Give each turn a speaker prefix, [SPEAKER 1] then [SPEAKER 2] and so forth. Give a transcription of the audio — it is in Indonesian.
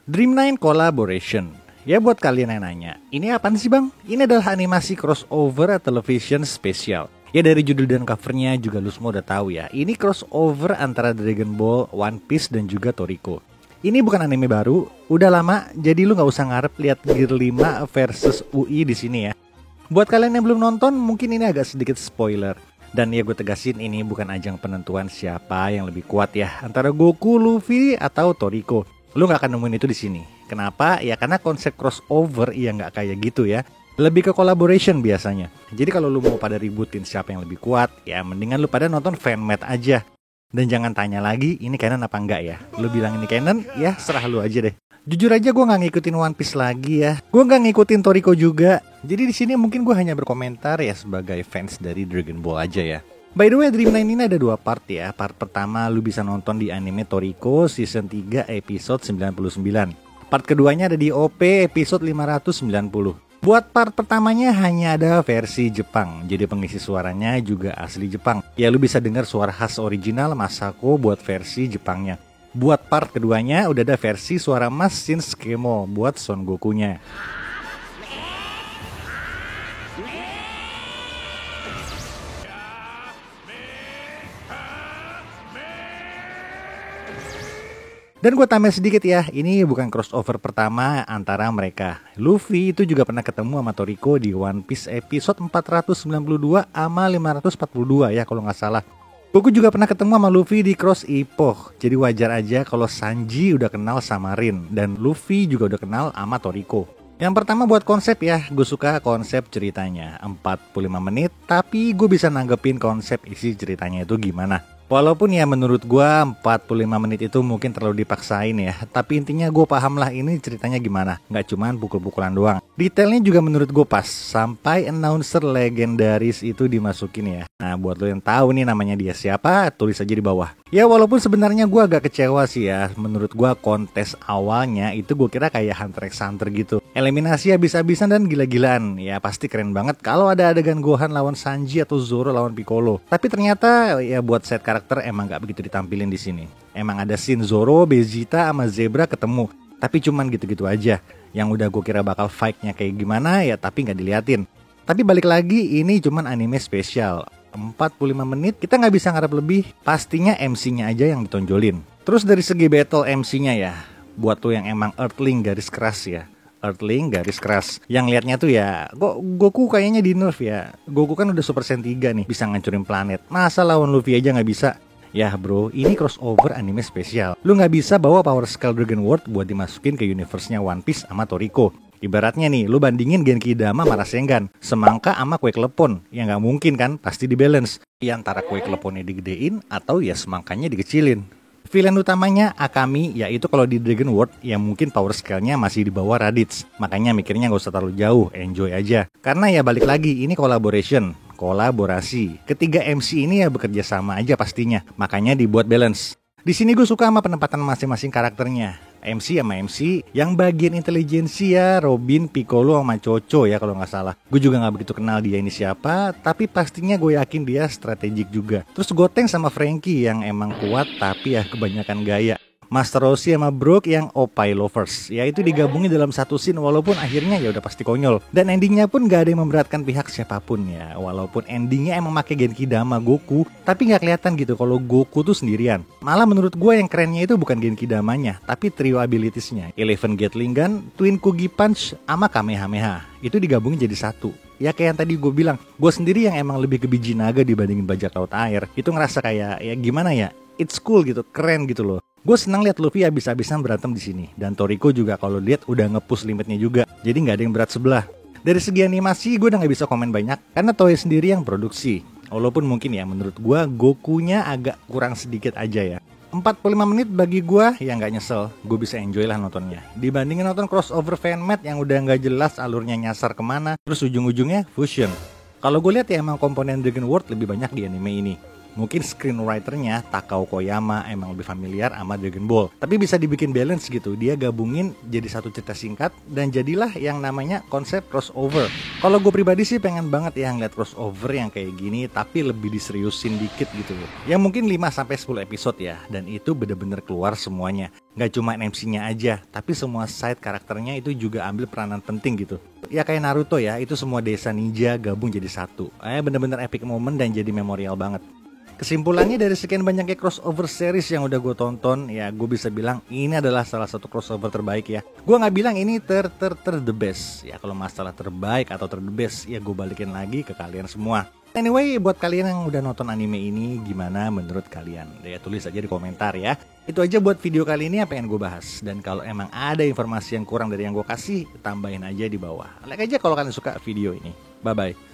[SPEAKER 1] Dream9 Collaboration. Ya buat kalian yang nanya, ini apaan sih bang? Ini adalah animasi crossover television spesial. Ya dari judul dan covernya juga lu semua udah tahu ya. Ini crossover antara Dragon Ball, One Piece dan juga Toriko. Ini bukan anime baru, udah lama, jadi lu nggak usah ngarep lihat Gear 5 versus UI di sini ya. Buat kalian yang belum nonton, mungkin ini agak sedikit spoiler. Dan ya gue tegasin ini bukan ajang penentuan siapa yang lebih kuat ya, antara Goku, Luffy atau Toriko. Lu gak akan nemuin itu di sini. Kenapa? Ya karena konsep crossover ya nggak kayak gitu ya. Lebih ke collaboration biasanya. Jadi kalau lu mau pada ributin siapa yang lebih kuat, ya mendingan lu pada nonton fanmade aja. Dan jangan tanya lagi ini canon apa enggak ya. Lu bilang ini canon, ya serah lu aja deh. Jujur aja gue nggak ngikutin One Piece lagi ya. Gue nggak ngikutin Toriko juga. Jadi di sini mungkin gue hanya berkomentar ya sebagai fans dari Dragon Ball aja ya. By the way, Dream9 ini ada dua part ya. Part pertama lu bisa nonton di anime Toriko season 3 episode 99. Part keduanya ada di OP episode 590. Buat part pertamanya hanya ada versi Jepang. Jadi pengisi suaranya juga asli Jepang. Ya lu bisa dengar suara khas original Masako buat versi Jepangnya. Buat part keduanya udah ada versi suara Mas Shinsuke buat Son Goku-nya. Dan gue tambah sedikit ya, ini bukan crossover pertama antara mereka. Luffy itu juga pernah ketemu sama Toriko di One Piece episode 492 sama 542 ya kalau nggak salah. Goku juga pernah ketemu sama Luffy di Cross Epoch. Jadi wajar aja kalau Sanji udah kenal sama Rin. Dan Luffy juga udah kenal sama Toriko. Yang pertama buat konsep ya, gue suka konsep ceritanya. 45 menit, tapi gue bisa nanggepin konsep isi ceritanya itu gimana. Walaupun ya menurut gue 45 menit itu mungkin terlalu dipaksain ya. Tapi intinya gue paham lah ini ceritanya gimana. Nggak cuman pukul-pukulan doang. Detailnya juga menurut gue pas. Sampai announcer legendaris itu dimasukin ya. Nah buat lo yang tahu nih namanya dia siapa, tulis aja di bawah. Ya walaupun sebenarnya gue agak kecewa sih ya. Menurut gue kontes awalnya itu gue kira kayak Hunter x Hunter gitu. Eliminasi habis-habisan dan gila-gilaan. Ya pasti keren banget kalau ada adegan Gohan lawan Sanji atau Zoro lawan Piccolo. Tapi ternyata ya buat set karakter emang gak begitu ditampilin di sini. Emang ada scene Zoro, Vegeta sama Zebra ketemu. Tapi cuman gitu-gitu aja. Yang udah gue kira bakal fight-nya kayak gimana ya tapi gak diliatin. Tapi balik lagi ini cuman anime spesial. 45 menit kita gak bisa ngarep lebih. Pastinya MC-nya aja yang ditonjolin. Terus dari segi battle MC-nya ya, buat tuh yang emang Earthling garis keras ya. Earthling garis keras. Yang liatnya tuh ya, kok Goku kayaknya di nerf ya. Goku kan udah Super Saiyan 3 nih, bisa ngancurin planet. Masa lawan Luffy aja gak bisa? Ya bro, ini crossover anime spesial. Lu gak bisa bawa Power Scale Dragon World buat dimasukin ke universe-nya One Piece sama Toriko. Ibaratnya nih, lu bandingin Genki Dama sama Rasengan, semangka sama kue klepon. Ya gak mungkin kan, pasti dibalance. Ya antara kue kleponnya digedein atau ya semangkanya dikecilin. Villain utamanya Akami, yaitu kalau di Dragon World ya mungkin power scale-nya masih di bawah Raditz. Makanya mikirnya gak usah terlalu jauh, enjoy aja. Karena ya balik lagi, ini collaboration, kolaborasi. Ketiga MC ini ya bekerja sama aja pastinya, makanya dibuat balance. Di sini gue suka sama penempatan masing-masing karakternya. MC sama MC, yang bagian intelijensi ya Robin, Piccolo sama Chocho ya kalau nggak salah. Gue juga nggak begitu kenal dia ini siapa, tapi pastinya gue yakin dia strategik juga. Terus Gotenks sama Franky yang emang kuat tapi ya kebanyakan gaya. Master Roshi sama Brook yang Oppai lovers. Ya itu digabungin dalam satu scene walaupun akhirnya ya udah pasti konyol. Dan endingnya pun gak ada yang memberatkan pihak siapapun ya. Walaupun endingnya emang pakai Genki Dama Goku, tapi gak kelihatan gitu kalau Goku tuh sendirian. Malah menurut gue yang kerennya itu bukan Genki Damanya, tapi trio abilitiesnya. Eleven Gatling Gun, Twin Kugi Punch, sama Kamehameha. Itu digabungin jadi satu. Ya kayak yang tadi gue bilang, gue sendiri yang emang lebih ke biji naga dibandingin bajak laut air. Itu ngerasa kayak ya gimana ya, it's cool gitu, keren gitu loh. Gue senang lihat Luffy habis-habisan berantem di sini. Dan Toriko juga kalau lihat udah nge-push limitnya juga. Jadi nggak ada yang berat sebelah. Dari segi animasi gue udah nggak bisa komen banyak karena Toei sendiri yang produksi. Walaupun mungkin ya menurut gue Gokunya agak kurang sedikit aja ya. 45 menit bagi gue ya nggak nyesel. Gue bisa enjoy lah nontonnya. Dibandingin nonton crossover fanmade yang udah nggak jelas alurnya nyasar kemana. Terus ujung-ujungnya fusion. Kalau gue lihat ya emang komponen Dragon World lebih banyak di anime ini. Mungkin screenwriternya Takao Koyama emang lebih familiar sama Dragon Ball, tapi bisa dibikin balance gitu. Dia gabungin jadi satu cerita singkat dan jadilah yang namanya konsep crossover. Kalau gue pribadi sih pengen banget ya ngeliat crossover yang kayak gini, tapi lebih diseriusin dikit gitu. Yang mungkin 5-10 episode ya, dan itu bener-bener keluar semuanya. Gak cuma MC-nya aja, tapi semua side karakternya itu juga ambil peranan penting gitu. Ya kayak Naruto ya, itu semua desa ninja gabung jadi satu. Bener-bener epic moment dan jadi memorial banget. Kesimpulannya dari sekian banyaknya crossover series yang udah gue tonton, ya gue bisa bilang ini adalah salah satu crossover terbaik ya. Gue nggak bilang ini the best. Ya kalau masalah terbaik atau the best, ya gue balikin lagi ke kalian semua. Anyway, buat kalian yang udah nonton anime ini, gimana menurut kalian? Ya tulis aja di komentar ya. Itu aja buat video kali ini yang pengen gue bahas. Dan kalau emang ada informasi yang kurang dari yang gue kasih, tambahin aja di bawah. Like aja kalau kalian suka video ini. Bye-bye.